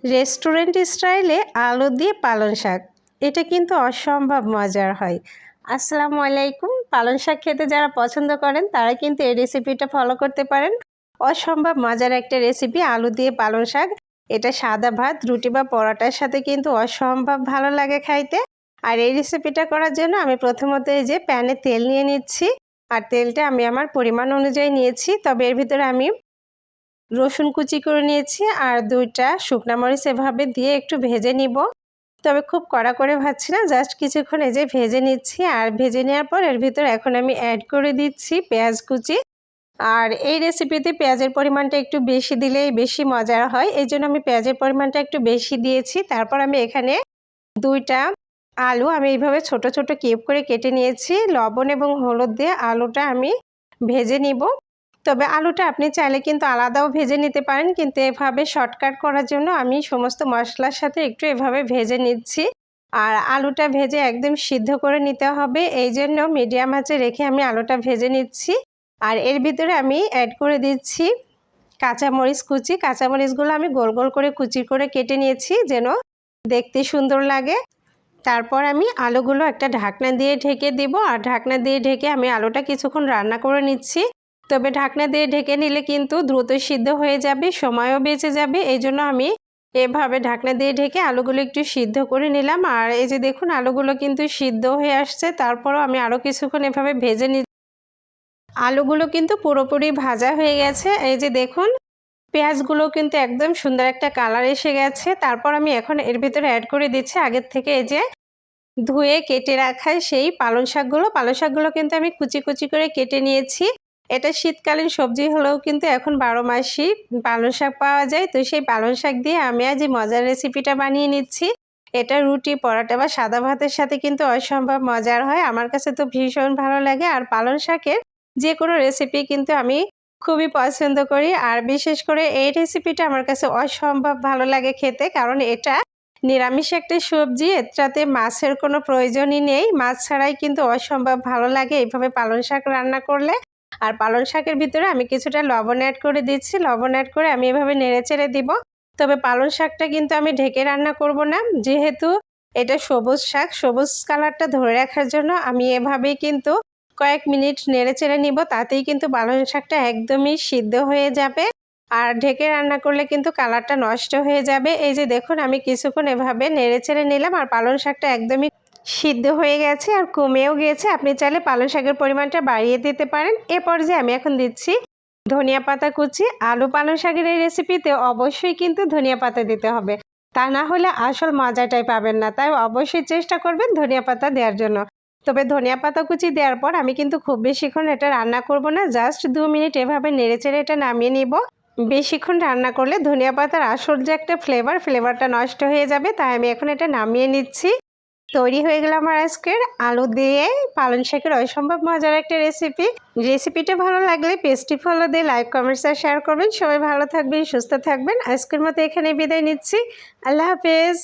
Restaurant স্টাইলে আলু দিয়ে পালং শাক, এটা কিন্তু অসম্ভব মজার হয়। আসসালামু আলাইকুম। পালং শাক খেতে যারা পছন্দ করেন তারা কিন্তু এই রেসিপিটা ফলো করতে পারেন। অসম্ভব মজার একটা রেসিপি আলু দিয়ে পালং শাক। এটা সাদা ভাত, রুটি বা পরোটার সাথে কিন্তু অসম্ভব ভালো লাগে খাইতে। আর এই রেসিপিটা করার জন্য আমি প্রথমত এই যে প্যানে তেল নিয়ে নিচ্ছি। আর তেলটা আমি আমার পরিমাণ অনুযায়ী নিয়েছি, তবে এর ভিতরে আমি রসুন কুচি করে নিয়েছি আর 2টা শুকনা মরিচ এভাবে দিয়ে একটু ভেজে নিব। তবে খুব কড়া করে ভাজছি না, জাস্ট কিছুক্ষণ এই যে ভেজে নিচ্ছি। আর ভেজে নেওয়ার পর এর ভিতর এখন আমি অ্যাড করে দিচ্ছি পেঁয়াজ কুচি। আর এই রেসিপিতে পেঁয়াজের পরিমাণটা একটু বেশি দিলেই বেশি মজার হয়, এই জন্য আমি পেঁয়াজের পরিমাণটা একটু বেশি দিয়েছি। তারপর আমি এখানে 2টা আলু আমি এইভাবে ছোট ছোট কিউব করে কেটে নিয়েছি। লবণ এবং হলুদ দিয়ে আলুটা আমি ভেজে নিব। তবে আলুটা আপনি চাইলে কিন্তু আলাদাও ভেজে নিতে পারেন, কিন্তু এভাবে শর্টকাট করার জন্য আমি সমস্ত মশলার সাথে একটু এভাবে ভেজে নিচ্ছি। আর আলুটা ভেজে একদম সিদ্ধ করে নিতে হবে, এই জন্য মিডিয়াম আঁচে রেখে আমি আলুটা ভেজে নিচ্ছি। আর এর ভিতরে আমি অ্যাড করে দিচ্ছি কাঁচামরিচ কুচি। কাঁচামরিচগুলো আমি গোল গোল করে কুচি করে কেটে নিয়েছি যেন দেখতে সুন্দর লাগে। তারপর আমি আলুগুলো একটা ঢাকনা দিয়ে ঢেকে দিব। আর ঢাকনা দিয়ে ঢেকে আমি আলুটা কিছুক্ষণ রান্না করে নিচ্ছি। তবে ঢাকনা দিয়ে ঢেকে নিলে কিন্তু দ্রুত সিদ্ধ হয়ে যাবে, সময়ও বেঁচে যাবে, এই জন্য আমি এভাবে ঢাকনা দিয়ে ঢেকে আলুগুলো একটু সিদ্ধ করে নিলাম। আর এই যে দেখুন আলুগুলো কিন্তু সিদ্ধ হয়ে আসছে। তারপরও আমি আরও কিছুক্ষণ এভাবে ভেজে নিচ্ছি। আলুগুলো কিন্তু পুরোপুরি ভাজা হয়ে গেছে, এই যে দেখুন পেঁয়াজগুলো কিন্তু একদম সুন্দর একটা কালার এসে গেছে। তারপর আমি এখন এর ভিতরে অ্যাড করে দিচ্ছি আগের থেকে এই যে ধুয়ে কেটে রাখা সেই পালং শাকগুলো কিন্তু আমি কুচি কুচি করে কেটে নিয়েছি। এটা শীতকালীন সবজি হলেও কিন্তু এখন 12 মাসই পালং শাক পাওয়া যায়। তো সেই পালং শাক দিয়ে আমি আজ এই মজার রেসিপিটা বানিয়ে নিচ্ছি। এটা রুটি, পরোটা বা সাদা ভাতের সাথে কিন্তু অসম্ভব মজার হয়। আমার কাছে তো ভীষণ ভালো লাগে। আর পালং শাকের যে কোনো রেসিপি কিন্তু আমি খুবই পছন্দ করি। আর বিশেষ করে এই রেসিপিটা আমার কাছে অসম্ভব ভালো লাগে খেতে, কারণ এটা নিরামিষ একটা সবজি, এটাতে মাছের কোনো প্রয়োজনই নেই। মাছ ছাড়াই কিন্তু অসম্ভব ভালো লাগে এইভাবে পালং শাক রান্না করলে। আর পালং শাকের ভিতরে আমি কিছুটা লবণ অ্যাড করে দিচ্ছি। লবণ অ্যাড করে আমি এভাবে নেড়েচেড়ে দিব। তবে পালং শাকটা কিন্তু আমি ঢেকে রান্না করব না, যেহেতু এটা সবুজ শাক, সবুজ কালারটা ধরে রাখার জন্য আমি এভাবেই কিন্তু কয়েক মিনিট নেড়েচেড়ে নিব। তাতেই কিন্তু পালং শাকটা একদমই সিদ্ধ হয়ে যাবে। আর ঢেকে রান্না করলে কিন্তু কালারটা নষ্ট হয়ে যাবে। এই যে দেখুন আমি কিছুক্ষণ এভাবে নেড়েচেড়ে নিলাম আর পালং শাকটা একদমই সিদ্ধ হয়ে গেছে আর কমেও গিয়েছে। আপনি চাইলে পালং শাকের পরিমাণটা বাড়িয়ে দিতে পারেন। এ পর্যায়ে আমি এখন দিচ্ছি ধনিয়া পাতা কুচি। আলু পালং শাকের এই রেসিপিতে অবশ্যই কিন্তু ধনিয়া পাতা দিতে হবে, তা না হলে আসল মজাটাই পাবেন না। তাই অবশ্যই চেষ্টা করবেন ধনিয়া পাতা দেওয়ার জন্য। তবে ধনিয়া পাতা কুচি দেওয়ার পর আমি কিন্তু খুব বেশিক্ষণ এটা রান্না করব না, জাস্ট 2 মিনিট এভাবে নেড়েচেড়ে এটা নামিয়ে নিব। বেশিক্ষণ রান্না করলে ধনিয়া পাতার আসল যে একটা ফ্লেভারটা নষ্ট হয়ে যাবে। তাই আমি এখন এটা নামিয়ে নিচ্ছি। তৈরি হয়ে গেল আমার আজকের আলু দিয়ে পালং শাকের অসম্ভব মজার একটা রেসিপিটা ভালো লাগলে পেজটি ফলো দিয়ে লাইক, কমেন্টস আর শেয়ার করবেন। সবাই ভালো থাকবেন, সুস্থ থাকবেন। আজকের মতো এখানে বিদায় নিচ্ছি। আল্লাহ হাফেজ।